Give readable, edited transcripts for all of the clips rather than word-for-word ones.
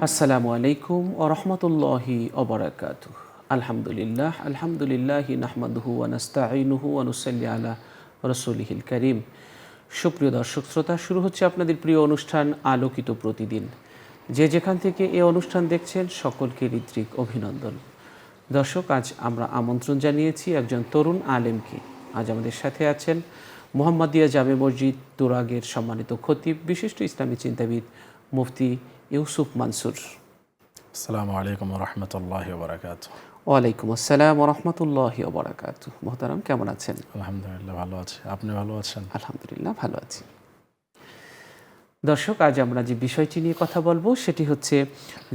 আসসালামু আলাইকুম ওয়া রাহমাতুল্লাহি ওয়া বারাকাতুহু। আলহামদুলিল্লাহি নাহমাদুহু ওয়া নাস্তাঈনুহু ওয়া নুসাল্লি আলা রাসূলিহিল কারীম। সুপ্রিয় দর্শক শ্রোতা, শুরু হচ্ছে আপনাদের প্রিয় অনুষ্ঠান আলোকিত প্রতিদিন। যে যেখান থেকে এই অনুষ্ঠান দেখছেন সকলকে হৃদ্রিক অভিনন্দন। দর্শক, আজ আমরা আমন্ত্রণ জানিয়েছি একজন তরুণ আলেমকে। আজ আমাদের সাথে আছেন মোহাম্মদিয়া জামে মসজিদ তুরাগের সম্মানিত খতিব, বিশিষ্ট ইসলামী চিন্তাবিদ মুফতি ইউসুফ মানসুর। আসসালামু আলাইকুম রহমতুল্লাহি ওবরাকাতুহু। ওয়ালাইকুম আসসালাম রহমতুল্লাহি ওবরাকাতুহু। মোহতারাম, কেমন আছেন? আলহামদুলিল্লাহ ভালো আছি, আপনি ভালো আছেন? আলহামদুলিল্লাহ ভালো আছি। দর্শক, আজ আমরা যে বিষয়টি নিয়ে কথা বলবো সেটি হচ্ছে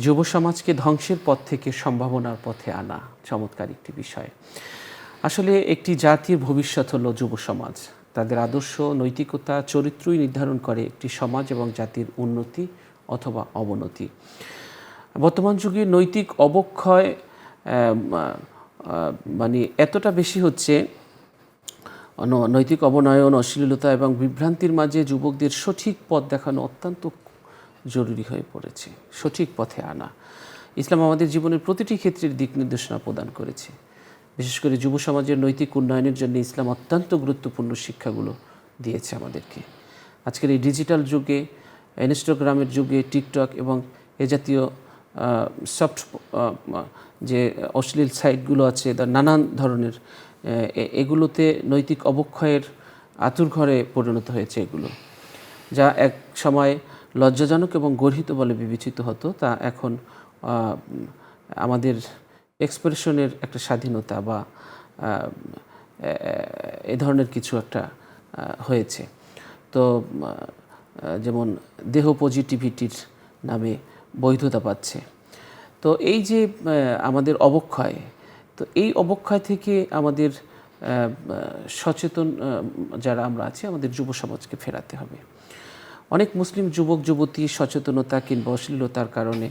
যুব সমাজকে ধ্বংসের পথ থেকে সম্ভাবনার পথে আনা। চমৎকার একটি বিষয়। আসলে একটি জাতির ভবিষ্যৎ হলো যুব সমাজ। তাদের আদর্শ, নৈতিকতা, চরিত্রই নির্ধারণ করে একটি সমাজ এবং জাতির উন্নতি অথবা অবনতি। বর্তমান যুগে নৈতিক অবক্ষয় মানে এতটা বেশি হচ্ছে, নৈতিক অবনয়ন, অশ্লীলতা এবং বিভ্রান্তির মাঝে যুবকদের সঠিক পথ দেখানো অত্যন্ত জরুরি হয়ে পড়েছে। সঠিক পথে আনা। ইসলাম আমাদের জীবনের প্রতিটি ক্ষেত্রের দিক নির্দেশনা প্রদান করেছে। বিশেষ করে যুব সমাজের নৈতিক উন্নয়নের জন্য ইসলাম অত্যন্ত গুরুত্বপূর্ণ শিক্ষাগুলো দিয়েছে আমাদেরকে। আজকের এই ডিজিটাল যুগে, ইনস্টাগ্রামের যুগে, টিকটক এবং এ জাতীয় সফট যে অশ্লীল সাইটগুলো আছে, তার নানান ধরনের এগুলোতে নৈতিক অবক্ষয়ের আঁতুড়ঘরে পরিণত হয়েছে এগুলো, যা এক সময় লজ্জাজনক এবং গর্হিত বলে বিবেচিত হতো, তা এখন আমাদের এক্সপ্রেশনের একটা স্বাধীনতা বা এ ধরনের কিছু একটা হয়েছে। তো যেমন দেহ পজিটিভিটির নামে বৈধতা পাচ্ছে। তো এই যে আমাদের অবক্ষয়, তো এই অবক্ষয় থেকে আমাদের সচেতন যারা আমরা আছি, আমাদের যুব সমাজকে ফেরাতে হবে। অনেক মুসলিম যুবক যুবতী সচেতনতা কিংবা অশ্লীলতার কারণে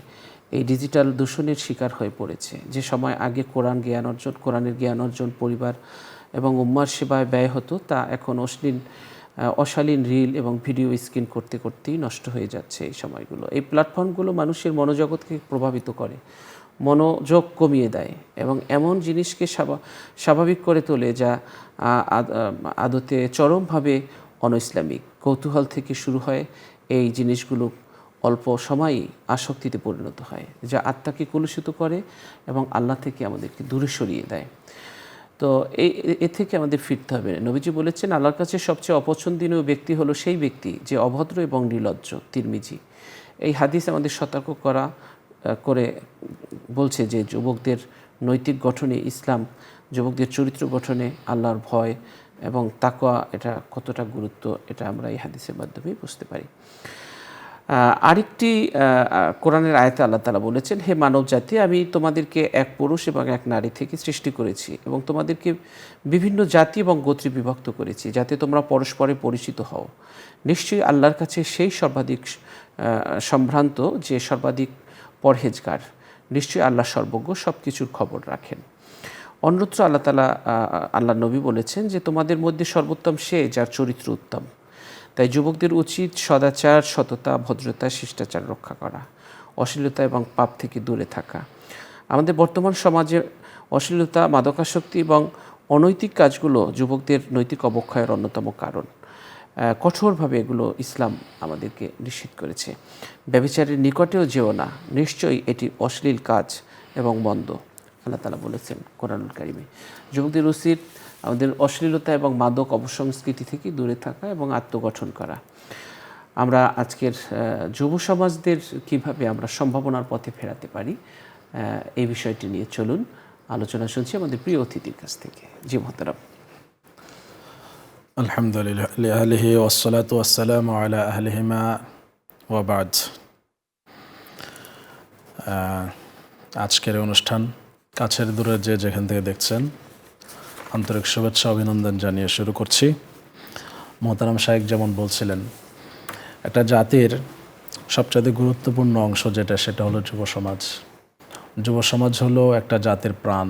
এই ডিজিটাল দূষণের শিকার হয়ে পড়েছে। যে সময় আগে কোরআনের জ্ঞান অর্জন, পরিবার এবং উম্মার সেবায় ব্যয় হতো, তা এখন অশালীন রিল এবং ভিডিও স্ক্রিন করতে করতেই নষ্ট হয়ে যাচ্ছে এই সময়গুলো। এই প্ল্যাটফর্মগুলো মানুষের মনোজগৎকে প্রভাবিত করে, মনোযোগ কমিয়ে দেয় এবং এমন জিনিসকে স্বাভাবিক করে তোলে যা আদতে চরমভাবে অনইসলামিক। কৌতূহল থেকে শুরু হয় এই জিনিসগুলো অল্প সময়ই আসক্তিতে পরিণত হয়, যা আত্মাকে কলুষিত করে এবং আল্লাহ থেকে আমাদেরকে দূরে সরিয়ে দেয়। তো এ থেকে আমাদের ফিরতে হবে। নবীজি বলেছেন, আল্লাহর কাছে সবচেয়ে অপছন্দনীয় ব্যক্তি হলো সেই ব্যক্তি যে অভদ্র এবং নির্লজ্জ। তিরমিজি। এই হাদিস আমাদের সতর্ক করে বলছে যে যুবকদের নৈতিক গঠনে ইসলাম, যুবকদের চরিত্র গঠনে আল্লাহর ভয় এবং তাকওয়া, এটা কতটা গুরুত্ব, এটা আমরা এই হাদিসের মাধ্যমেই বুঝতে পারি। আরেকটি কোরআনের আয়াতে আল্লাহ তাআলা বলেছেন, হে মানব জাতি, আমি তোমাদেরকে এক পুরুষ এবং এক নারী থেকে সৃষ্টি করেছি এবং তোমাদেরকে বিভিন্ন জাতি এবং গোত্রে বিভক্ত করেছি, যাতে তোমরা পরস্পরে পরিচিত হও। নিশ্চয়ই আল্লাহর কাছে সেই সর্বাধিক সম্ভ্রান্ত যে সর্বাধিক পরহেজগার। নিশ্চয়ই আল্লাহ সর্বজ্ঞ, সব কিছুর খবর রাখেন। অন্যত্র আল্লাহ নবী বলেছেন যে তোমাদের মধ্যে সর্বোত্তম সে যার চরিত্র উত্তম। তাই যুবকদের উচিত সদাচার, সততা, ভদ্রতা, শিষ্টাচার রক্ষা করা, অশ্লীলতা এবং পাপ থেকে দূরে থাকা। আমাদের বর্তমান সমাজে অশ্লীলতা, মাদকাসক্তি এবং অনৈতিক কাজগুলো যুবকদের নৈতিক অবক্ষয়ের অন্যতম কারণ। কঠোরভাবে এগুলো ইসলাম আমাদেরকে নিষেধ করেছে। ব্যভিচারের নিকটেও যেও না, নিশ্চয়ই এটি অশ্লীল কাজ এবং মন্দ, আল্লাহ তাআলা বলেছেন কোরআনুল কারীমে। যুবকদের উচিত আমাদের অশ্লীলতা এবং মাদক অপসংস্কৃতি থেকে দূরে থাকা এবং আত্মগঠন করা। আমরা আজকের যুব সমাজদের কীভাবে আমরা সম্ভাবনার পথে ফেরাতে পারি, এই বিষয়টি নিয়ে চলুন আলোচনা শুনছি আমাদের প্রিয় অতিথির কাছ থেকে। জি মোহতারাম। আলহামদুলিল্লাহ আলিহি ওয়াসসালাতু ওয়াসসালামু আলা আহলিহিমা ওয়া বাদ। আজকের অনুষ্ঠান কাছের দূরে যে যেখান থেকে দেখছেন, আন্তরিক শুভেচ্ছা অভিনন্দন জানিয়ে শুরু করছি। মোহতারাম শাইখ যেমন বলছিলেন, একটা জাতির সবচেয়ে গুরুত্বপূর্ণ অংশ যেটা, সেটা হলো যুব সমাজ। যুব সমাজ হলো একটা জাতির প্রাণ।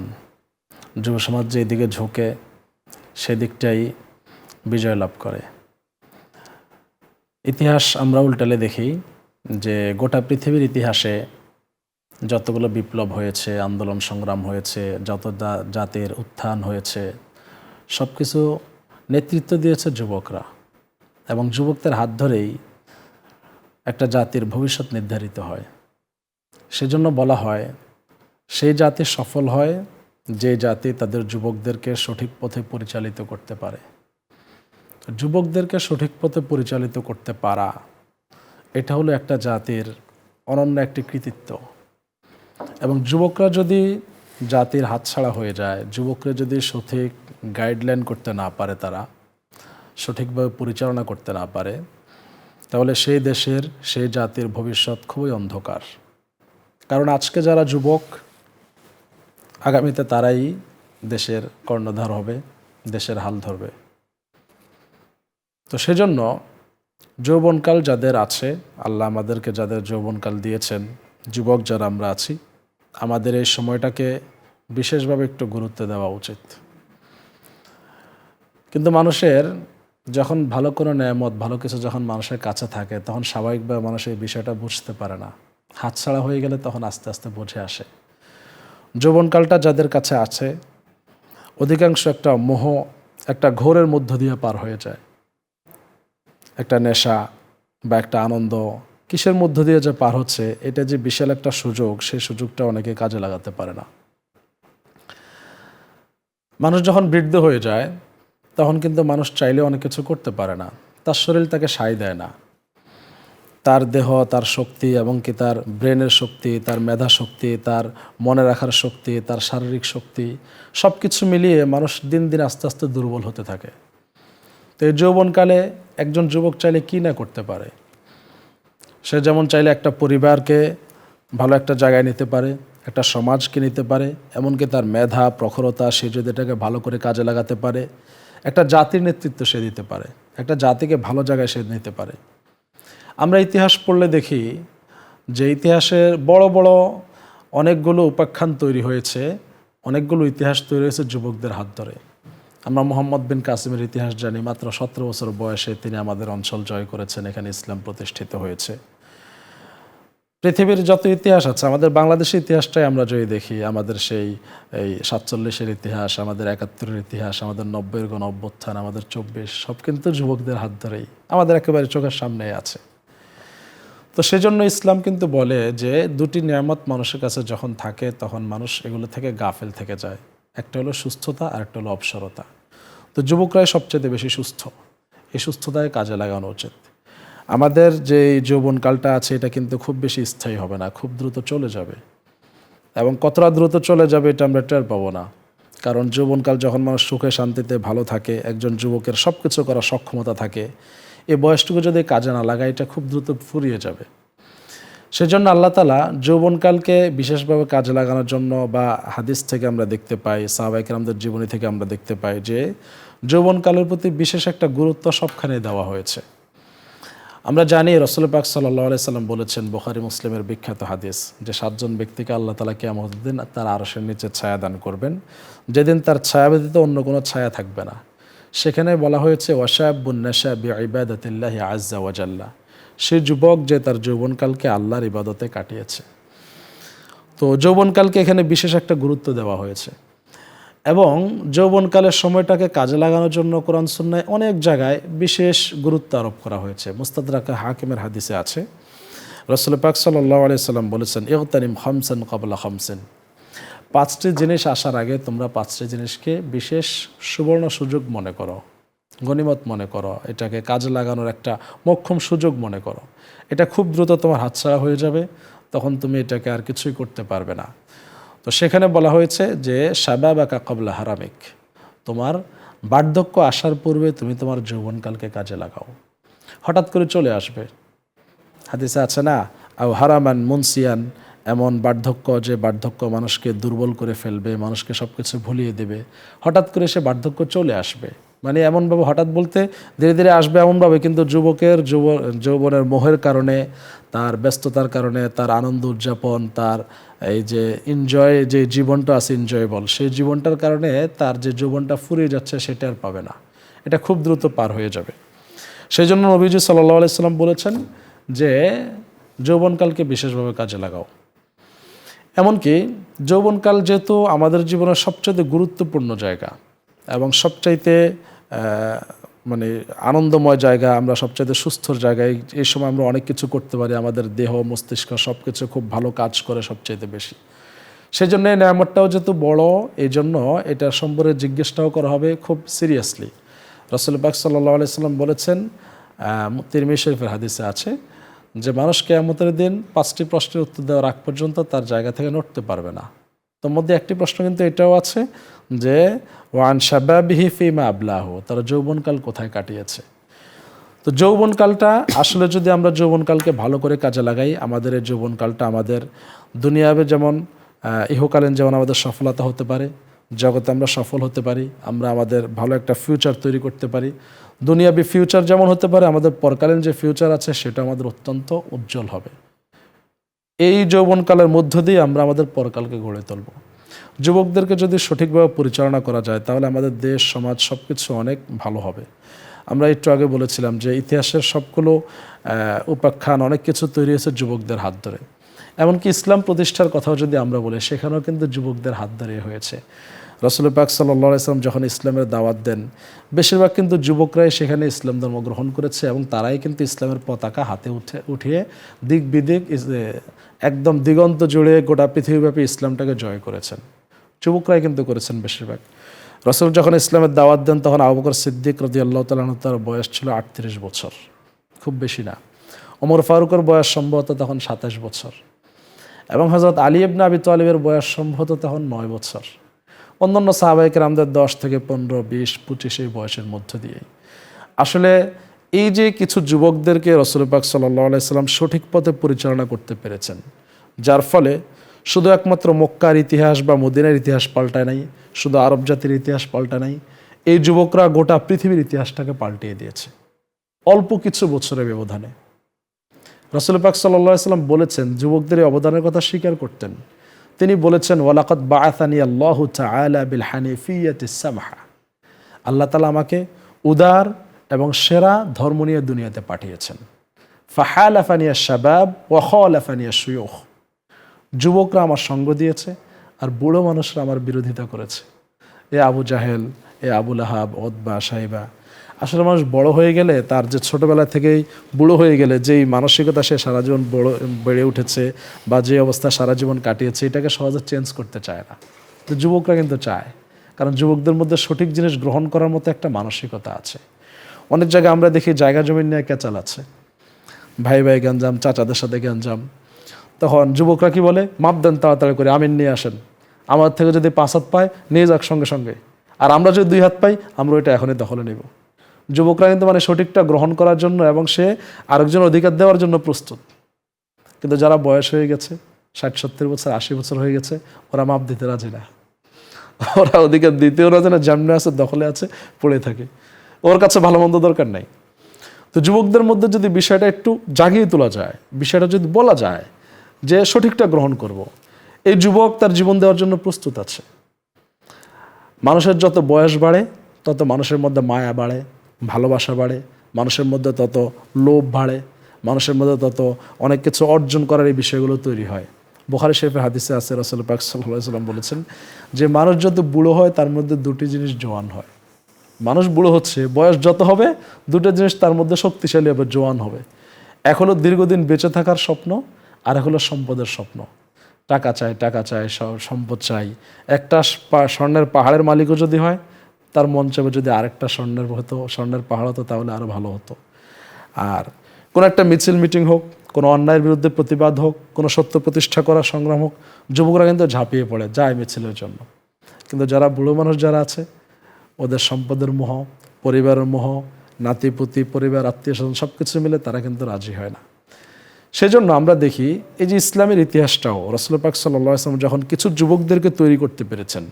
যুব সমাজ যেদিকে ঝুঁকে সেদিকটাই বিজয় লাভ করে। ইতিহাস আমরা উল্টালে দেখি যে গোটা পৃথিবীর ইতিহাসে যতগুলো বিপ্লব হয়েছে, আন্দোলন সংগ্রাম হয়েছে, যত জাতির উত্থান হয়েছে, সব কিছু নেতৃত্ব দিয়েছে যুবকরা, এবং যুবকদের হাত ধরেই একটা জাতির ভবিষ্যৎ নির্ধারিত হয়। সেজন্য বলা হয় সেই জাতি সফল হয় যে জাতি তাদের যুবকদেরকে সঠিক পথে পরিচালিত করতে পারে। যুবকদেরকে সঠিক পথে পরিচালিত করতে পারা, এটা হলো একটা জাতির অনন্য একটি কৃতিত্ব। এবং যুবকরা যদি জাতির হাতছাড়া হয়ে যায়, যুবকরা যদি সঠিক গাইডলাইন করতে না পারে, তারা সঠিকভাবে পরিচালনা করতে না পারে, তাহলে সেই দেশের, সেই জাতির ভবিষ্যৎ খুবই অন্ধকার। কারণ আজকে যারা যুবক, আগামীতে তারাই দেশের কর্ণধার হবে, দেশের হাল ধরবে। তো সেজন্য যৌবনকাল যাদের আছে, আল্লাহ আমাদেরকে যাদের যৌবনকাল দিয়েছেন, যুবক যারা আমরা আছি, আমাদের এই সময়টাকে বিশেষভাবে একটু গুরুত্ব দেওয়া উচিত। কিন্তু মানুষের যখন ভালো কোনো নেয়ামত, ভালো কিছু যখন মানুষের কাছে থাকে, তখন স্বাভাবিকভাবে মানুষ এই বিষয়টা বুঝতে পারে না। হাতছাড়া হয়ে গেলে তখন আস্তে আস্তে বুঝে আসে। যৌবনকালটা যাদের কাছে আছে, অধিকাংশ একটা মোহ, একটা ঘোরের মধ্য দিয়ে পার হয়ে যায়। একটা নেশা বা একটা আনন্দ, কিসের মধ্য দিয়ে যে পার হচ্ছে, এটা যে বিশাল একটা সুযোগ, সেই সুযোগটা অনেকে কাজে লাগাতে পারে না। মানুষ যখন বৃদ্ধ হয়ে যায়, তখন কিন্তু মানুষ চাইলে অনেক কিছু করতে পারে না। তার শরীর তাকে সায় দেয় না। তার দেহ, তার শক্তি, এবং কি তার ব্রেনের শক্তি, তার মেধা শক্তি, তার মনে রাখার শক্তি, তার শারীরিক শক্তি, সব কিছু মিলিয়ে মানুষ দিন দিন আস্তে আস্তে দুর্বল হতে থাকে। তো এই যৌবনকালে একজন যুবক চাইলে কী না করতে পারে। সে যেমন চাইলে একটা পরিবারকে ভালো একটা জায়গায় নিতে পারে, একটা সমাজকে নিতে পারে, এমনকি তার মেধা, প্রখরতা, সে যদি এটাকে ভালো করে কাজে লাগাতে পারে, একটা জাতির নেতৃত্ব সে দিতে পারে, একটা জাতিকে ভালো জায়গায় সে নিতে পারে। আমরা ইতিহাস পড়লে দেখি যে ইতিহাসের বড় বড় অনেকগুলো উপাখ্যান তৈরি হয়েছে, অনেকগুলো ইতিহাস তৈরি হয়েছে যুবকদের হাত ধরে। আমরা মোহাম্মদ বিন কাসিমের ইতিহাস জানি। মাত্র 17 বছর বয়সে তিনি আমাদের অঞ্চল জয় করেছেন, এখানে ইসলাম প্রতিষ্ঠিত হয়েছে। পৃথিবীর যত ইতিহাস আছে, আমাদের বাংলাদেশের ইতিহাসটাই আমরা যদি দেখি, আমাদের সেই 47-এর ইতিহাস, আমাদের 71-এর ইতিহাস, আমাদের 90-এর গণ অভ্যুত্থান, আমাদের 24, সব কিন্তু যুবকদের হাত ধরেই আমাদের একেবারে চোখের সামনেই আছে। তো সেজন্য ইসলাম কিন্তু বলে যে দুটি নিয়ামত মানুষের কাছে যখন থাকে, তখন মানুষ এগুলো থেকে গাফেল থেকে যায়। একটা হলো সুস্থতা, আর একটা হলো অবসরতা। তো যুবকরাই সবচেয়ে বেশি সুস্থ, এই সুস্থতায় কাজে লাগানো উচিত। আমাদের যে যৌবনকালটা আছে, এটা কিন্তু খুব বেশি স্থায়ী হবে না, খুব দ্রুত চলে যাবে। এবং কতটা দ্রুত চলে যাবে এটা আমরা টের পাবো না। কারণ যৌবনকাল যখন মানুষ সুখে শান্তিতে ভালো থাকে, একজন যুবকের সব কিছু করার সক্ষমতা থাকে, এই বয়সটুকু যদি কাজে না লাগায়, এটা খুব দ্রুত ফুরিয়ে যাবে। সেজন্য আল্লাহ তাআলা যৌবনকালকে বিশেষভাবে কাজে লাগানোর জন্য, বা হাদিস থেকে আমরা দেখতে পাই, সাহাবায়ে কেরামদের জীবনী থেকে আমরা দেখতে পাই যে যৌবনকালের প্রতি বিশেষ একটা গুরুত্ব সবখানে দেওয়া হয়েছে। আমরা জানি রাসূল পাক সাল্লাল্লাহু আলাইহি সাল্লাম বলেছেন, বুখারী মুসলিমের বিখ্যাত হাদিস, যে 7 জন ব্যক্তিকে আল্লাহ তাআলা কিয়ামতের দিন তার আরশের নিচে ছায়া দান করবেন, যেদিন তার ছায়া ব্যতীত অন্য কোনো ছায়া থাকবে না। সেখানে বলা হয়েছে ওয়াশাবুন নাশা বিইবাদাতিল্লাহি আযজা ওয়া জাল্লা, সে যুবক যে তার যৌবনকালকে আল্লাহর ইবাদতে কাটিয়েছে। তো যৌবনকালকে এখানে বিশেষ একটা গুরুত্ব দেওয়া হয়েছে, এবং যৌবনকালের সময়টাকে কাজে লাগানোর জন্য কোরআন সুন্নাহয় অনেক জায়গায় বিশেষ গুরুত্ব আরোপ করা হয়েছে। মুস্তাদরাক হাকিমের হাদিসে আছে, রাসূল পাক সাল্লাল্লাহু আলাইহি সাল্লাম বলেছেন, ইগতানিম খামসান ক্বাবলা খামসিন, 5টি জিনিস আসার আগে তোমরা 5টি জিনিসকে বিশেষ সুবর্ণ সুযোগ মনে করো, গনিমত মনে করো, এটাকে কাজে লাগানোর একটা মোক্ষম সুযোগ মনে করো। এটা খুব দ্রুত তোমার হাতছাড়া হয়ে যাবে, তখন তুমি এটাকে আর কিছুই করতে পারবে না। তো সেখানে বলা হয়েছে যে শাবাবাকা ক্বাবলা হারামিক, তোমার বার্ধক্য আসার পূর্বে তুমি তোমার যৌবনকালকে কাজে লাগাও। হঠাৎ করে চলে আসবে, হাদিসে আছে না, আও হারামান মুনসিয়ান, এমন বার্ধক্য যে বার্ধক্য মানুষকে দুর্বল করে ফেলবে, মানুষকে সব কিছু ভুলিয়ে দেবে। হঠাৎ করে সে বার্ধক্য চলে আসবে, মানে এমনভাবে, হঠাৎ বলতে ধীরে ধীরে আসবে এমনভাবে, কিন্তু যুবকের যৌবনের মোহের কারণে, তার ব্যস্ততার কারণে, তার আনন্দ উদযাপন, তার এই যে এনজয়, যে জীবনটা আছে এনজয়েবল, সেই জীবনটার কারণে তার যে যৌবনটা ফুরিয়ে যাচ্ছে সেটা আর পাবে না, এটা খুব দ্রুত পার হয়ে যাবে। সেই জন্য নবীজি সাল্লাল্লাহু আলাইহি সাল্লাম বলেছেন যে যৌবনকালকে বিশেষভাবে কাজে লাগাও। এমনকি যৌবনকাল যেহেতু আমাদের জীবনের সবচাইতে গুরুত্বপূর্ণ জায়গা এবং সবচাইতে মানে আনন্দময় জায়গা, আমরা সবচাইতে সুস্থর জায়গায়, এই সময় আমরা অনেক কিছু করতে পারি, আমাদের দেহ মস্তিষ্ক সব কিছু খুব ভালো কাজ করে সবচাইতে বেশি। সেই জন্য এই নেয়ামতটাও যেহেতু বড়, এই জন্য এটা সম্পর্কে জিজ্ঞেসটাও করা হবে খুব সিরিয়াসলি। রাসূল পাক সাল্লাল্লাহু আলাইহি সাল্লাম বলেছেন, তিরমিজি শরীফের হাদিসে আছে যে মানুষ কিয়ামতের দিন 5টি প্রশ্নের উত্তর দেওয়ার আগ পর্যন্ত তার জায়গা থেকে নড়তে পারবে না। তোর মধ্যে একটি প্রশ্ন কিন্তু এটাও আছে যে ওয়ান শাবাবিহি ফিমা আবলাহু, তারা যৌবনকাল কোথায় কাটিয়েছে। তো যৌবনকালটা আসলে যদি আমরা যৌবনকালকে ভালো করে কাজে লাগাই, আমাদের এই যৌবনকালটা আমাদের দুনিয়াবে যেমন ইহকালীন যেমন আমাদের সফলতা হতে পারে, জগতে আমরা সফল হতে পারি, আমরা আমাদের ভালো একটা ফিউচার তৈরি করতে পারি। দুনিয়াবি ফিউচার যেমন হতে পারে, আমাদের পরকালীন যে ফিউচার আছে সেটা আমাদের অত্যন্ত উজ্জ্বল হবে। এই যৌবনকালের মধ্য দিয়ে আমরা আমাদের পরকালকে গড়ে তুলব। যুবকদেরকে যদি সঠিকভাবে পরিচালনা করা যায় তাহলে আমাদের দেশ সমাজ সব কিছু অনেক ভালো হবে। আমরা একটু আগে বলেছিলাম যে ইতিহাসের সবগুলো উপাখ্যান অনেক কিছু তৈরি হয়েছে যুবকদের হাত ধরে। এমনকি ইসলাম প্রতিষ্ঠার কথাও যদি আমরা বলি, সেখানেও কিন্তু যুবকদের হাত ধরে হয়েছে। রাসূল পাক সাল্লাল্লাহু আলাইহি সাল্লাম যখন ইসলামের দাওয়াত দেন, বেশিরভাগ কিন্তু যুবকরাই সেখানে ইসলাম ধর্ম গ্রহণ করেছে এবং তারাই কিন্তু ইসলামের পতাকা হাতে উঠিয়ে দিক বিদিক একদম দিগন্ত জুড়ে গোটা পৃথিবীব্যাপী ইসলামটাকে জয় করেছেন। যুবকরাই কিন্তু করেছেন বেশিরভাগ। রাসূল যখন ইসলামের দাওয়াত দেন তখন আবু বকর সিদ্দিক রাদিয়াল্লাহু তাআলা আনহু, তার বয়স ছিল 38 বছর, খুব বেশি না। ওমর ফারুকের বয়স সম্ভবত তখন 27 বছর এবং হযরত আলী ইবনে আবি তালিবের বয়স সম্ভবত তখন 9 বছর। অন্যান্য সাহাবায়ে কেরামদের 10 থেকে 15, 20, 25 এই বয়সের মধ্য দিয়ে। আসলে এই যে কিছু যুবকদেরকে রাসূল পাক সাল্লাল্লাহু আলাইহি সাল্লাম সঠিক পথে পরিচালনা করতে পেরেছেন, যার ফলে শুধু একমাত্র মক্কার ইতিহাস বা মদিনার ইতিহাস পাল্টায় নাই, শুধু আরব জাতির ইতিহাস পাল্টায় নাই, এই যুবকরা গোটা পৃথিবীর ইতিহাসটাকে পাল্টিয়ে দিয়েছে অল্প কিছু বছরের ব্যবধানে। রাসূল পাক সাল্লাল্লাহু আলাইহি সাল্লাম বলেছেন, যুবকদের এই অবদানের কথা স্বীকার করতেন। তিনি বলেছেন, ওয়ালাকাদ বাআসানি আল্লাহু তাআলা বিল হানিফিয়াতিস সামহা, আল্লাহ তাআলা আমাকে উদার এবং সেরা ধর্ম নিয়ে দুনিয়াতে পাঠিয়েছেন। ফাহালাফানি আশ-শাবাব ওয়া খালাফানি আশ-শুয়ুখ, যুবকরা আমার সঙ্গ দিয়েছে আর বুড়ো মানুষরা আমার বিরোধিতা করেছে। এ আবু জাহেল, এ আবু লাহাব, উতবা, শাইবা। আসলে মানুষ বড় হয়ে গেলে, তার যে ছোটোবেলা থেকেই বুড়ো হয়ে গেলে যেই মানসিকতা সে সারা জীবন বেড়ে উঠেছে বা যে অবস্থা সারা জীবন কাটিয়েছে, এটাকে সহজে চেঞ্জ করতে চায় না। তো যুবকরা কিন্তু চায়, কারণ যুবকদের মধ্যে সঠিক জিনিস গ্রহণ করার মতো একটা মানসিকতা আছে। অনেক জায়গায় আমরা দেখি জায়গা জমি নিয়ে ক্যাচাল আছে, ভাই ভাই গঞ্জাম, চাচাদের সাথে গঞ্জাম। তখন যুবকরা কি বলে, মাপ দেন তাড়াতাড়ি করে, আমিন নিয়ে আসেন, আমার থেকে যদি 5 হাত পায় নিয়ে যাক সঙ্গে সঙ্গে, আর আমরা যদি 2 হাত পাই আমরা ওইটা এখনই দখলে নেব। যুবকরা কিন্তু মানে সঠিকটা গ্রহণ করার জন্য এবং সে আরেকজন অধিকার দেওয়ার জন্য প্রস্তুত। কিন্তু যারা বয়স হয়ে গেছে, 60-70 বছর, 80 বছর হয়ে গেছে, ওরা মাপ দিতে রাজি না, ওরা অধিকার দিতেও রাজি না, জামনে আছে, দখলে আছে, পড়ে থাকে, ওর কাছে ভালো মন্দ দরকার নাই। তো যুবকদের মধ্যে যদি বিষয়টা একটু জাগিয়ে তোলা যায়, বিষয়টা যদি বলা যায় যে সঠিকটা গ্রহণ করব, এই যুবক তার জীবন দেওয়ার জন্য প্রস্তুত আছে। মানুষের যত বয়স বাড়ে তত মানুষের মধ্যে মায়া বাড়ে, ভালোবাসা বাড়ে, মানুষের মধ্যে তত লোভ বাড়ে, মানুষের মধ্যে তত অনেক কিছু অর্জন করার এই বিষয়গুলো তৈরি হয়। বুখারী শরীফের হাদিসে আছে, রাসূল পাক সাল্লাল্লাহু আলাইহি সাল্লাম বলেছেন যে মানুষ যত বুড়ো হয় তার মধ্যে 2টি জিনিস জোয়ান হয়। মানুষ বুড়ো হচ্ছে, বয়স যত হবে 2টা জিনিস তার মধ্যে শক্তিশালী হবে, জোয়ান হবে। এক হলো দীর্ঘদিন বেঁচে থাকার স্বপ্ন, আর এক হলো সম্পদের স্বপ্ন। টাকা চাই, টাকা চাই, সম্পদ চাই। একটা স্বর্ণের পাহাড়ের মালিকও যদি হয়, তার মন চাইবে যদি আরেকটা স্বর্ণের পাহাড় হতো তাহলে আরও ভালো হতো। আর কোনো একটা মিছিল মিটিং হোক, কোনো অন্যায়ের বিরুদ্ধে প্রতিবাদ হোক, কোনো সত্য প্রতিষ্ঠা করার সংগ্রাম হোক, যুবকরা কিন্তু ঝাঁপিয়ে পড়ে যায় মিছিলের জন্য। কিন্তু যারা বুড়ো মানুষ যারা আছে, ওদের সম্পদের মোহ, পরিবারের মোহ, নাতিপুতি, পরিবার, আত্মীয় স্বজন সব কিছু মিলে তারা কিন্তু রাজি হয় না। সেজন্য আমরা দেখি এই যে ইসলামের ইতিহাসটাও রাসূল পাক সাল্লাল্লাহু আলাইহি ওয়াসাল্লাম যখন কিছু যুবকদেরকে তৈরি করতে পেরেছেন,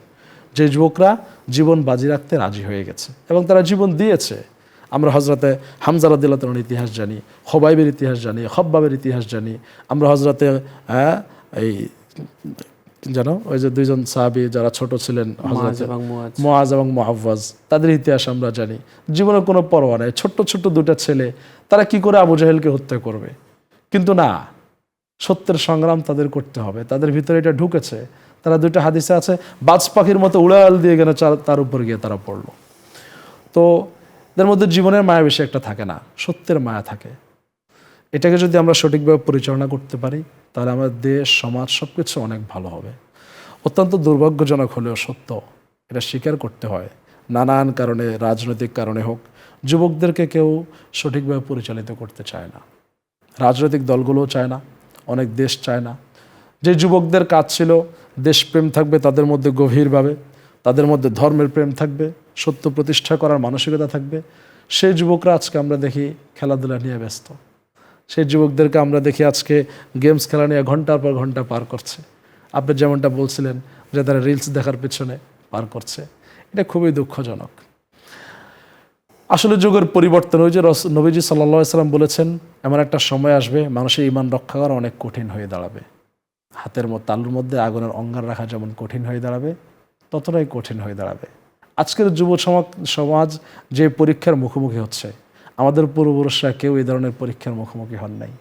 যে যুবকরা জীবন বাজি রাখতে রাজি হয়ে গেছে এবং তারা জীবন দিয়েছে। আমরা হযরতে হামজা রাদিয়াল্লাহু তাআলার ইতিহাস জানি, খুবাইবের ইতিহাস জানি, খব্বাবের ইতিহাস জানি। আমরা হযরতে এই জানো ওই যে 2জন সাহাবী যারা ছোট ছিলেন, হযরত মুআজ এবং মুআওয়াজ, তাদের ইতিহাস আমরা জানি। জীবনের কোনো পরোয়া নাই, ছোট্ট ছোট্ট 2টা ছেলে, তারা কি করে আবু জাহেলকে হত্যা করবে। কিন্তু না, সত্যের সংগ্রাম তাদের করতে হবে, তাদের ভিতরে এটা ঢুকেছে। তারা দুইটা হাদিসে আছে, বাজ পাখির মতো উড়াল দিয়ে গেলে তার উপর গিয়ে তারা পড়লো। তো এদের মধ্যে জীবনের মায়া বেশি একটা থাকে না, সত্যের মায়া থাকে। এটাকে যদি আমরা সঠিকভাবে পরিচালনা করতে পারি তাহলে আমাদের দেশ, সমাজ সব কিছু অনেক ভালো হবে। অত্যন্ত দুর্ভাগ্যজনক হলেও সত্য, এটা স্বীকার করতে হয়। নানান কারণে, রাজনৈতিক কারণে হোক, যুবকদেরকে কেউ সঠিকভাবে পরিচালিত করতে চায় না। রাজনৈতিক দলগুলোও চায় না, অনেক দেশ চায় না। যে যুবকদের কাজ ছিল দেশপ্রেম থাকবে তাদের মধ্যে গভীরভাবে, তাদের মধ্যে ধর্মের প্রেম থাকবে, সত্য প্রতিষ্ঠা করার মানসিকতা থাকবে, সেই যুবকরা আজকে আমরা দেখি খেলাধুলা নিয়ে ব্যস্ত। সেই যুবকদেরকে আমরা দেখি আজকে গেমস খেলা নিয়ে ঘন্টার পর ঘন্টা পার করছে। আপনি যেমনটা বলছিলেন যে তারা রিলস দেখার পেছনে পার করছে, এটা খুবই দুঃখজনক। আসলে যুগের পরিবর্তন, ওই যে নবীজি সাল্লাল্লাহু আলাইহি সাল্লাম বলেছেন, এমন একটা সময় আসবে মানুষের ঈমান রক্ষা করা অনেক কঠিন হয়ে দাঁড়াবে। হাতের তালুর মধ্যে আগুনের অঙ্গার রাখা যেমন কঠিন হয়ে দাঁড়াবে, ততটাই কঠিন হয়ে দাঁড়াবে। আজকের যুব সমাজ যে পরীক্ষার মুখোমুখি হচ্ছে, আমাদের পূর্বপুরুষরা কেউ এই ধরনের পরীক্ষার মুখোমুখি হন নাই,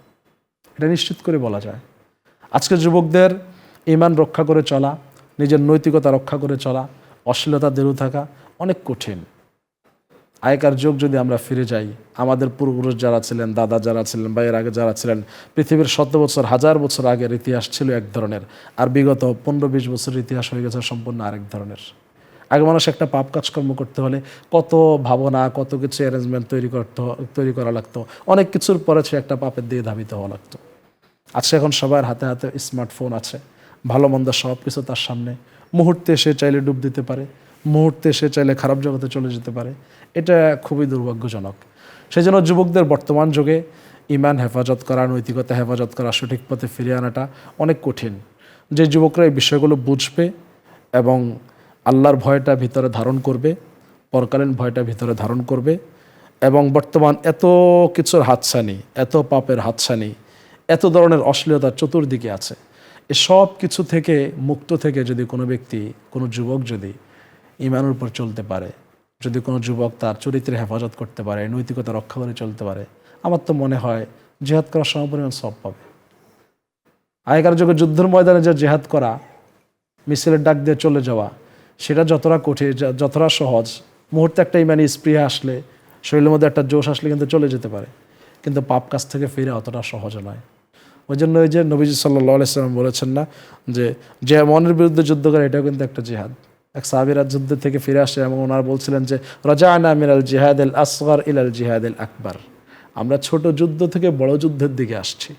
এটা নিশ্চিত করে বলা যায়। আজকের যুবকদের ঈমান রক্ষা করে চলা, নিজের নৈতিকতা রক্ষা করে চলা, অশ্লীলতা দূরে থাকা অনেক কঠিন। আগেকার যুগ যদি আমরা ফিরে যাই, আমাদের পূর্বপুরুষ যারা ছিলেন, দাদা যারা ছিলেন বা এর আগে যারা ছিলেন, পৃথিবীর 100 বছর 1000 বছর আগের ইতিহাস ছিল এক ধরনের, আর বিগত 15-20 বছরের ইতিহাস হয়ে গেছে সম্পূর্ণ আরেক ধরনের। আগে মানুষ একটা পাপ কাজকর্ম করতে হলে কত ভাবনা, কত কিছু অ্যারেঞ্জমেন্ট তৈরি করা লাগতো, অনেক কিছুর পরে সে একটা পাপের দিকে ধাবিত হওয়া লাগতো। আজকে এখন সবার হাতে হাতে স্মার্টফোন আছে, ভালো মন্দ সব কিছু তার সামনে, মুহূর্তে সে চাইলে ডুব দিতে পারে, মুহূর্তে সে চাইলে খারাপ জগতে চলে যেতে পারে। এটা খুবই দুর্ভাগ্যজনক। সেই জন্য যুবকদের বর্তমান যুগে ঈমান হেফাজত করা, নৈতিকতা হেফাজত করা, সঠিক পথে ফিরিয়ে আনাটা অনেক কঠিন। যে যুবকরা এই বিষয়গুলো বুঝবে এবং আল্লাহর ভয়টা ভিতরে ধারণ করবে, পরকালীন ভয়টা ভিতরে ধারণ করবে, এবং বর্তমান এত কিছুর হাতছানি, এত পাপের হাতছানি, এত ধরনের অশ্লীলতার চতুর্দিকে আছে, এসব কিছু থেকে মুক্ত থেকে যদি কোনো ব্যক্তি, কোনো যুবক যদি ঈমানের উপর চলতে পারে, যদি কোনো যুবক তার চরিত্রের হেফাজত করতে পারে, নৈতিকতা রক্ষা করে চলতে পারে, আমার তো মনে হয় জিহাদ করার সমপরিমাণ সব পাবে। আগেকার যুগে যুদ্ধের ময়দানে যে জিহাদ করা, মিছিলের ডাক দিয়ে চলে যাওয়া, সেটা যতটা কঠিন, যতটা সহজ, মুহূর্তে একটা ইমানি স্পৃহা আসলে, শরীরের মধ্যে একটা জোশ আসলে কিন্তু চলে যেতে পারে, কিন্তু পাপ কাজ থেকে ফিরে অতটা সহজ নয়। ওই জন্য ওই যে নবীজি সাল্লাল্লাহু আলাইহি সাল্লাম বলেছেন না যে মনের বিরুদ্ধে যুদ্ধ করে, এটাও কিন্তু একটা জিহাদ। এক সাহাবীরা যুদ্ধ থেকে ফিরে আসে এবং ওনারা বলছিলেন যে রাজানা মিনাল জিহাদিল আসগর ইলাল জিহাদিল আকবার, আমরা ছোট যুদ্ধ থেকে বড় যুদ্ধের দিকে আসছি।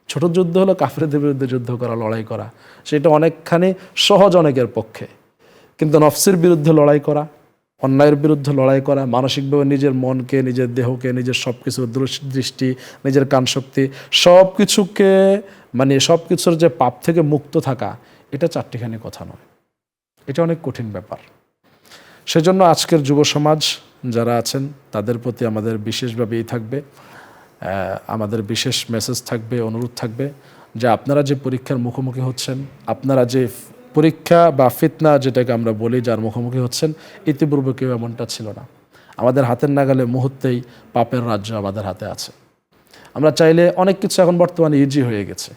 ছোট যুদ্ধ হলো কাফেরদের বিরুদ্ধে যুদ্ধ করা, লড়াই করা, সেটা অনেকখানি সহজ অনেকের পক্ষে, কিন্তু নফসের বিরুদ্ধে লড়াই করা, অন্যায়ের বিরুদ্ধে লড়াই করা, মানসিকভাবে নিজের মনকে, নিজের দেহকে, নিজের সব কিছুর দৃষ্টি, নিজের কানশক্তি, সব কিছুকে, মানে সব কিছুর যে পাপ থেকে মুক্ত থাকা, এটা চারটিখানি কথা নয়, এটা অনেক কঠিন ব্যাপার। সেজন্য আজকের যুব সমাজ যারা আছেন তাদের প্রতি আমাদের বিশেষভাবেই থাকবে, আমাদের বিশেষ মেসেজ থাকবে, অনুরোধ থাকবে যে আপনারা যে পরীক্ষার মুখোমুখি হচ্ছেন, আপনারা যে পরীক্ষা বা ফিতনা যেটাকে আমরা বলি, যার মুখোমুখি হচ্ছেন, ইতিপূর্বে কেউ এমনটা ছিল না। আমাদের হাতের নাগালে মুহূর্তেই পাপের রাজ্য আমাদের হাতে আছে। আমরা চাইলে অনেক কিছু এখন বর্তমানে ইজি হয়ে গেছে,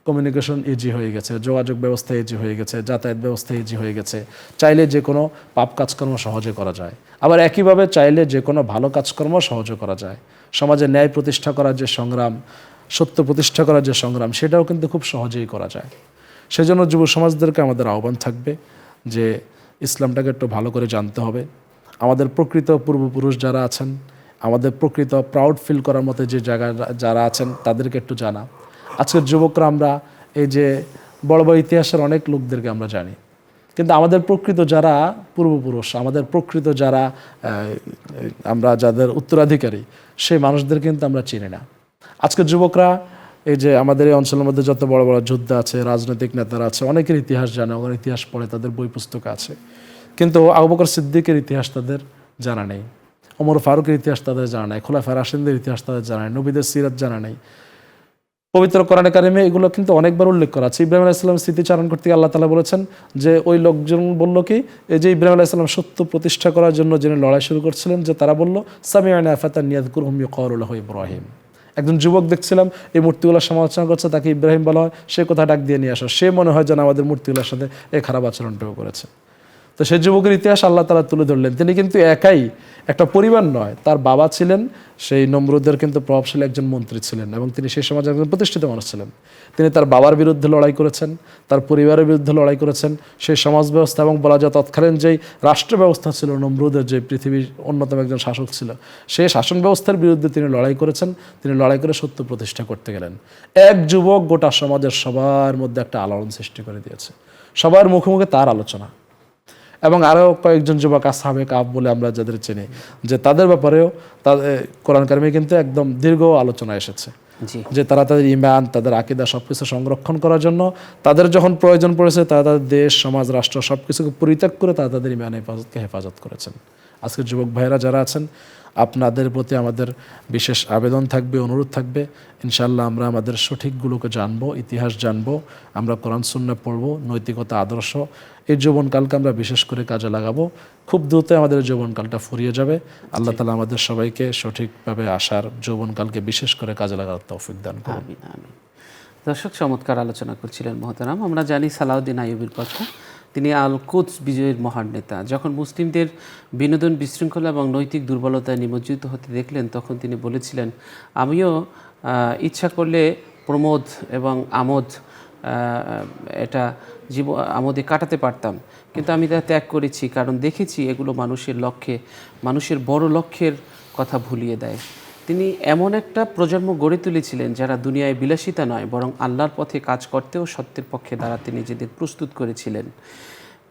কমিউনিকেশন ইজি হয়ে গেছে, যোগাযোগ ব্যবস্থা ইজি হয়ে গেছে, যাতায়াত ব্যবস্থা ইজি হয়ে গেছে, চাইলে যে কোনো পাপ কাজকর্ম সহজে করা যায়, আবার একইভাবে চাইলে যে কোনো ভালো কাজকর্ম সহজে করা যায়। সমাজে ন্যায় প্রতিষ্ঠা করার যে সংগ্রাম, সত্য প্রতিষ্ঠা করার যে সংগ্রাম, সেটাও কিন্তু খুব সহজেই করা যায়। সেজন্য যুব সমাজদেরকে আমাদের আহ্বান থাকবে যে ইসলামটাকে একটু ভালো করে জানতে হবে। আমাদের প্রকৃত পূর্বপুরুষ যারা আছেন, আমাদের প্রকৃত প্রাউড ফিল করার মতো যে জায়গা যারা আছেন, তাদেরকে একটু জানা। আজকের যুবকরা আমরা এই যে বড় বড় ইতিহাসের অনেক লোকদেরকে আমরা জানি, কিন্তু আমাদের প্রকৃত যারা পূর্বপুরুষ, আমাদের প্রকৃত যারা আমরা যাদের উত্তরাধিকারী, সেই মানুষদের কিন্তু আমরা চিনি না। আজকের যুবকরা এই যে আমাদের এই অঞ্চলের মধ্যে যত বড় বড় যুদ্ধ আছে, রাজনৈতিক নেতারা আছে, অনেকের ইতিহাস জানে, ওখানে ইতিহাস পড়ে, তাদের বই পুস্তক আছে, কিন্তু আবু বকর সিদ্দিকের ইতিহাস তাদের জানা নেই, ওমর ফারুকের ইতিহাস তাদের জানা নেই, খোলাফায়ে রাশিদিনদের ইতিহাস তাদের জানা নেই, নবীদের সিরাত জানা নেই। পবিত্র কোরআনে কারিমে এগুলো কিন্তু অনেকবার উল্লেখ করা আছে। ইব্রাহিম আলাইহিস সালাম স্মৃতিচারণ করতে গিয়ে আল্লাহ তাআলা বলেছেন যে ওই লোকজন বলল কি, এই যে ইব্রাহিম আলাইহিস সালাম সত্য প্রতিষ্ঠা করার জন্য যিনি লড়াই শুরু করছিলেন, যে তারা বলল সামি'না ফাতান ইয়াযকুরুহুম ইউকালু লাহু ইব্রাহিম, একজন যুবক দেখছিলাম এই মূর্তিগুলোর সমালোচনা করছে, তাকে ইব্রাহিম বলা হয়, সে কোথায় ডাক দিয়ে নিয়ে আসো, সে মনে হয় যেন আমাদের মূর্তিগুলোর সাথে এই খারাপ আচরণটাও করেছে। তো সেই যুবকের ইতিহাস আল্লাহ তাআলা তুলে ধরলেন। তিনি কিন্তু একাই, একটা পরিবার নয়, তার বাবা ছিলেন সেই নমরুদের কিন্তু প্রভাবশালী একজন মন্ত্রী ছিলেন এবং তিনি সেই সমাজের একজন প্রতিষ্ঠিত মানুষ ছিলেন। তিনি তার বাবার বিরুদ্ধে লড়াই করেছেন, তার পরিবারের বিরুদ্ধে লড়াই করেছেন, সেই সমাজ ব্যবস্থা এবং বলা যায় তৎকালীন যেই রাষ্ট্র ব্যবস্থা ছিল, নমরুদের যে পৃথিবীর অন্যতম একজন শাসক ছিল, সেই শাসন ব্যবস্থার বিরুদ্ধে তিনি লড়াই করেছেন। তিনি লড়াই করে সত্য প্রতিষ্ঠা করতে গেলেন। এক যুবক গোটা সমাজের সবার মধ্যে একটা আলোড়ন সৃষ্টি করে দিয়েছে, সবার মুখে মুখে তার আলোচনা। এবং আরও কয়েকজন যুবক আসহাবে কাহফ বলে আমরা যাদের চিনি, যে তাদের ব্যাপারেও তাদের কোরআন কারিমে কিন্তু একদম দীর্ঘ আলোচনা এসেছে, যে তারা তাদের ঈমান, তাদের আকীদা সবকিছু সংরক্ষণ করার জন্য তাদের যখন প্রয়োজন পড়েছে, তারা তাদের দেশ, সমাজ, রাষ্ট্র সবকিছুকে পরিত্যাগ করে তারা তাদের ঈমান হেফাজত করেছেন। আজকের যুবক ভাইয়েরা যারা আছেন, আপনাদের প্রতি আমাদের বিশেষ আবেদন থাকবে, অনুরোধ থাকবে, ইনশাআল্লাহ আমরা আমাদের সঠিকগুলোকে জানবো, ইতিহাস জানবো, আমরা কোরআন সুন্নাহ পড়বো, নৈতিকতা, আদর্শ, এই যৌবনকালকে আমরা বিশেষ করে কাজে লাগাবো। খুব দ্রুত আমাদের যৌবনকালটা ফুরিয়ে যাবে। আল্লাহ তাআলা আমাদের সবাইকে সঠিকভাবে আসার যৌবনকালকে বিশেষ করে কাজে লাগার তৌফিক দান করুন। আমিন আমিন। দর্শক, চমৎকার আলোচনা করছিলেন মহতারাম। আমরা জানি সালাউদ্দিন আইয়ুবীর কথা, তিনি আল কুদস বিজয়ের মহান নেতা। যখন মুসলিমদের বিনোদন, বিশৃঙ্খলা এবং নৈতিক দুর্বলতায় নিমজ্জিত হতে দেখলেন, তখন তিনি বলেছিলেন, আমিও ইচ্ছা করলে প্রমোদ এবং আমোদ এটা আমোদে কাটাতে পারতাম, কিন্তু আমি তা ত্যাগ করেছি, কারণ দেখেছি এগুলো মানুষের বড় লক্ষ্যের কথা ভুলিয়ে দেয়। তিনি এমন একটা প্রজন্ম গড়ে তুলেছিলেন যারা দুনিয়ায় বিলাসিতা নয়, বরং আল্লাহর পথে কাজ করতেও সত্যের পক্ষে দাঁড়াতে নিজেদের প্রস্তুত করেছিলেন।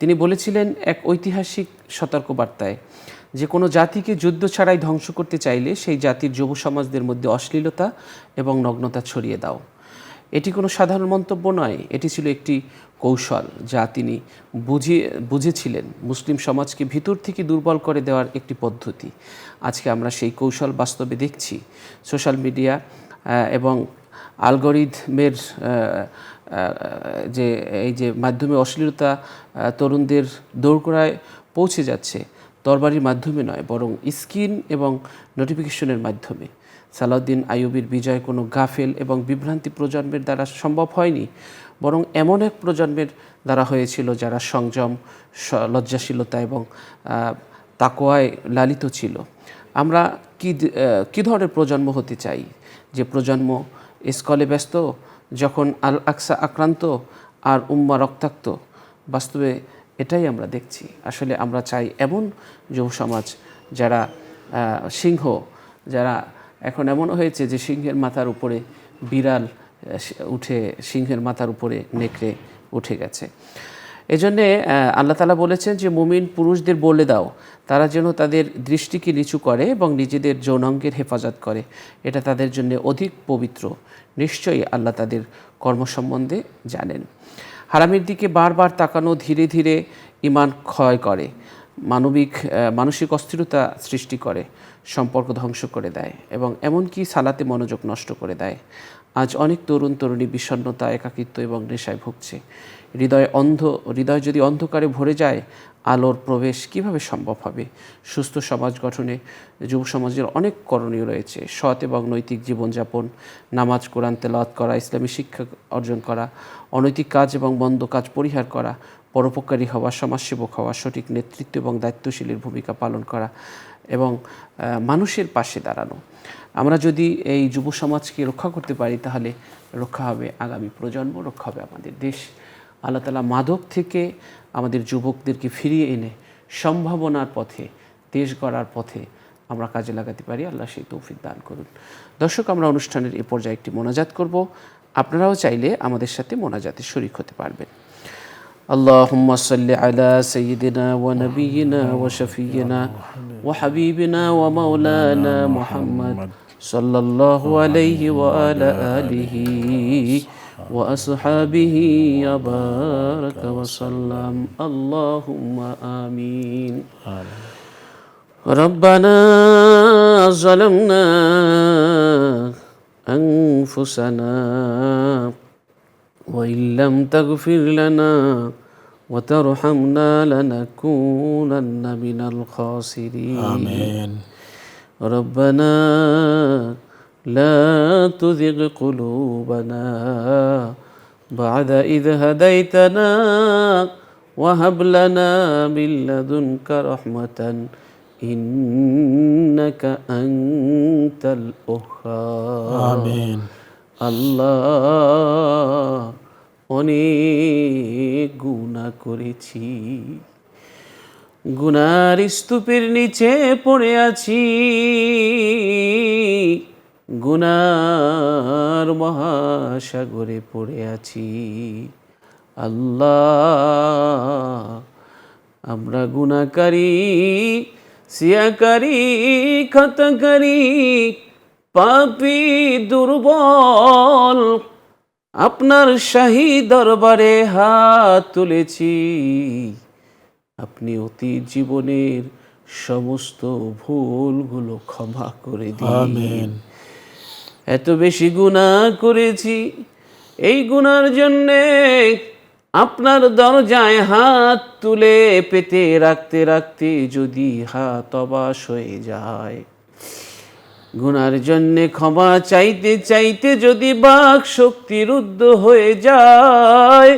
তিনি বলেছিলেন এক ঐতিহাসিক সতর্কবার্তায় যে কোনো জাতিকে যুদ্ধ ছাড়াই ধ্বংস করতে চাইলে সেই জাতির যুব সমাজদের মধ্যে অশ্লীলতা এবং নগ্নতা ছড়িয়ে দাও। এটি কোনো সাধারণ মন্তব্য নয়, এটি ছিল একটি কৌশল যা তিনি বুঝেছিলেন মুসলিম সমাজকে ভিতর থেকে দুর্বল করে দেওয়ার একটি পদ্ধতি। আজকে আমরা সেই কৌশল বাস্তবে দেখছি। সোশ্যাল মিডিয়া এবং অ্যালগরিদমের এই যে মাধ্যমে অশ্লীলতা তরুণদের দোরগোড়ায় পৌঁছে যাচ্ছে, তরবারির মাধ্যমে নয়, বরং স্ক্রিন এবং নোটিফিকেশনের মাধ্যমে। সালাউদ্দিন আইয়ুবীর বিজয় কোনো গাফেল এবং বিভ্রান্তি প্রজন্মের দ্বারা সম্ভব হয়নি, বরং এমন এক প্রজন্মের দ্বারা হয়েছিল যারা সংযম, লজ্জাশীলতা এবং তাকওয়ায় লালিত ছিল। আমরা কী ধরনের প্রজন্ম হতে চাই? যে প্রজন্ম স্কলে ব্যস্ত যখন আল আকসা আক্রান্ত আর উম্মা রক্তাক্ত? বাস্তবে এটাই আমরা দেখছি। আসলে আমরা চাই এমন যুব সমাজ যারা সিংহ, যারা এখন এমন হয়েছে যে সিংহের মাথার উপরে বিড়াল উঠে সিংহের মাথার উপরে নেকড়ে উঠে গেছে। এজন্যে আল্লাহ তাআলা বলেছেন যে মুমিন পুরুষদের বলে দাও তারা যেন তাদের দৃষ্টিকে নিচু করে এবং নিজেদের যৌনাঙ্গের হেফাজত করে, এটা তাদের জন্য অধিক পবিত্র। নিশ্চয়ই আল্লাহ তাদের কর্ম সম্বন্ধে জানেন। হারামের দিকে বারবার তাকানো ধীরে ধীরে ঈমান ক্ষয় করে, মানসিক অস্থিরতা সৃষ্টি করে, সম্পর্ক ধ্বংস করে দেয় এবং এমনকি সালাতে মনোযোগ নষ্ট করে দেয়। আজ অনেক তরুণ তরুণী বিষণ্ণতা, একাকিত্ব এবং নেশায় ভুগছে। হৃদয় যদি অন্ধকারে ভরে যায়, আলোর প্রবেশ কিভাবে সম্ভব হবে? সুস্থ সমাজ গঠনে যুব সমাজের অনেক করণীয় রয়েছে। সৎ এবং নৈতিক জীবনযাপন, নামাজ, কোরআন তেলাওয়াত করা, ইসলামী শিক্ষা অর্জন করা, অনৈতিক কাজ এবং মন্দ কাজ পরিহার করা, পরোপকারী হওয়া, সমাজসেবক হওয়া, সঠিক নেতৃত্ব এবং দায়িত্বশীলের ভূমিকা পালন করা এবং মানুষের পাশে দাঁড়ানো। আমরা যদি এই যুব সমাজকে রক্ষা করতে পারি, তাহলে রক্ষা হবে আগামী প্রজন্ম, রক্ষা হবে আমাদের দেশ। আল্লাহ তাআলা মাদক থেকে আমাদের যুবকদেরকে ফিরিয়ে এনে সম্ভাবনার পথে, দেশ গড়ার পথে আমরা কাজে লাগাতে পারি। আল্লাহ সেই তৌফিক দান করুন। দর্শক, আমরা অনুষ্ঠানের এই পর্যায়ে একটি মোনাজাত করব। আপনারাও চাইলে আমাদের সাথে মোনাজাতে শরীক হতে পারবেন। আল্লাহুম্মা সাল্লি আলা সাইয়্যিদিনা ওয়া নাবিয়িনা ওয়া শাফিয়িনা ওয়া হাবিবিনা ওয়া মাওলানা মুহাম্মদ সাল্লাল্লাহু আলাইহি ওয়া আলা আলিহি ওয়া আসহাবিহি ওয়া বারাকা ওয়া সাল্লাম। আল্লাহুম্মা আমিন। রব্বানা যালামনা আনফুসানা وإن لم تغفر لنا وترحمنا لنكونن من الخاسرين. آمين. ربنا لا تزغ قلوبنا بعد إذ هديتنا وهب لنا من لدنك رحمة إنك أنت الوهاب আমিন। আল্লাহ, অনেক গুনাহ করেছি, গুনার স্তূপের নিচে পড়ে আছি, গুনার মহাসাগরে পড়ে আছি। আল্লাহ, আমরা গুনাহকারী, সিয়াকারী, খাতাকারী, পাপী, দুর্বল, আপনার শাহী দরবারে হাত তুলেছি। আপনি অতীত জীবনের সমস্ত ভুলগুলো ক্ষমা করে দিন। আমিন। এত বেশি গুনাহ করেছি, এই গুনার জন্যে আপনার দরজায় হাত তুলে পেতে রাখতে রাখতে যদি হাত অবাস হয়ে যায়, গুনার জন্যে ক্ষমা চাইতে চাইতে যদি বাক শক্তি রুদ্ধ হয়ে যায়,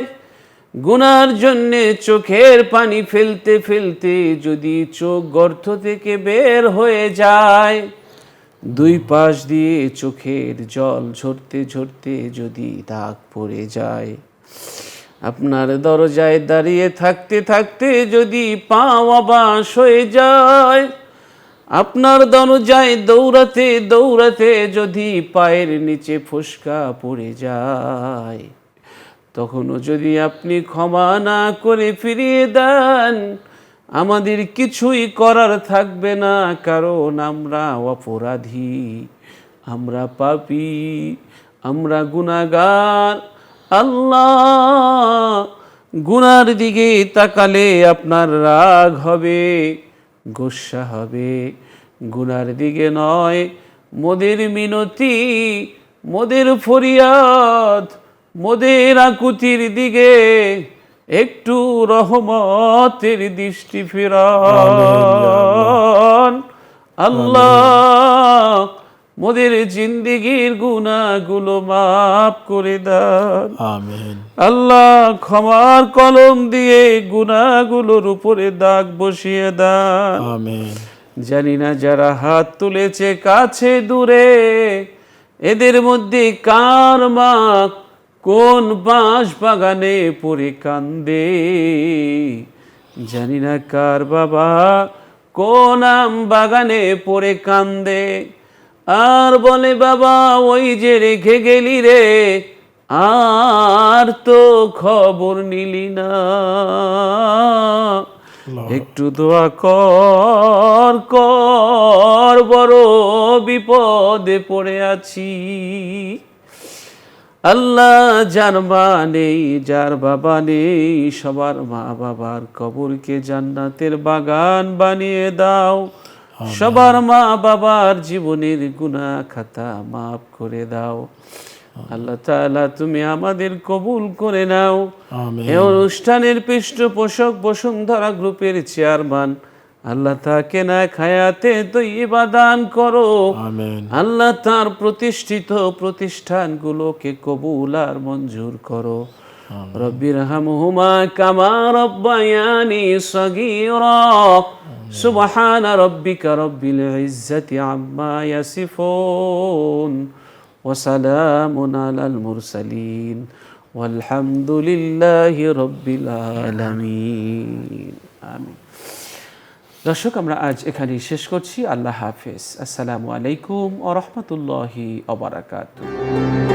গুনার জন্যে চোখের পানি ফেলতে ফেলতে যদি চোখ গর্ত থেকে বের হয়ে যায়, দুই পাশ দিয়ে চোখের জল ঝরতে ঝরতে যদি দাগ পড়ে যায়, আপনার দরজায় দাঁড়িয়ে থাকতে থাকতে যদি পা অবাস হয়ে যায়, আপনার দরজায় দৌড়াতে দৌড়াতে যদি পায়ের নিচে ফোসকা পড়ে যায়, তখনও যদি আপনি ক্ষমা না করে ফিরিয়ে দেন, আমাদের কিছুই করার থাকবে না, কারণ আমরা অপরাধী, আমরা পাপী, আমরা গুনাহগার। আল্লাহ, গুনার দিকে তাকালে আপনার রাগ হবে, গোসা হবে, গুনার দিকে নয়, মোদের মিনতি, মোদের ফরিয়াদ, মোদের আকুতির দিকে একটু রহমতের দৃষ্টি ফেরান। আল্লাহ, মোদের জিন্দেগির গুনাহগুলো মাফ করে দেন। আমিন। আল্লাহ, ক্ষমার কলম দিয়ে গুনাহগুলোর উপরে দাগ বসিয়ে দেন। আমিন। জানি না যারা হাত তুলেছে কাছে দূরে, এদের মধ্যে কার মা কোন বাঁশ বাগানে পড়ে কান্দে, জানি না কার বাবা কোন আম বাগানে পড়ে কান্দে, আর বলে বাবা ওই যে রেখে গেলি রে, আর তো খবর নিলি না। একটু দোয়া কর কর, বড় বিপদে পড়ে আছি। আল্লাহ, যার মা নেই, যার বাবা নেই, সবার মা বাবার কবরকে জান্নাতের বাগান বানিয়ে দাও। সবার মা বাবার জীবনের গুনাহ খাতা মাফ করে দাও। আল্লাহ তাআলা, তুমি আমাদের কবুল করে নাও। আমিন। এই অনুষ্ঠানের পৃষ্ঠপোষক বসুন্ধরা গ্রুপের চেয়ারম্যান, আল্লাহ তাকে না খায়াতে তৈয়বা দান করো। আমিন। আল্লাহ তার প্রতিষ্ঠিত প্রতিষ্ঠানগুলোকে কবুল আর মঞ্জুর করো। রব্বিরহামহুমা কামা রব্বায়ানি সগীরা। সুবহানা রব্বিকা রব্বিল ইজ্জাতি আম্মা ইয়াসিফুন ওয়া সালামুন আলাল মুরসালিন ওয়ালহামদুলিল্লাহি রব্বিল আলামিন। আমিন। দর্শক, আমরা আজ এখানেই শেষ করছি। আল্লাহ হাফেজ। আসসালামু আলাইকুম ওয়া রাহমাতুল্লাহি ওয়া বারাকাতুহু।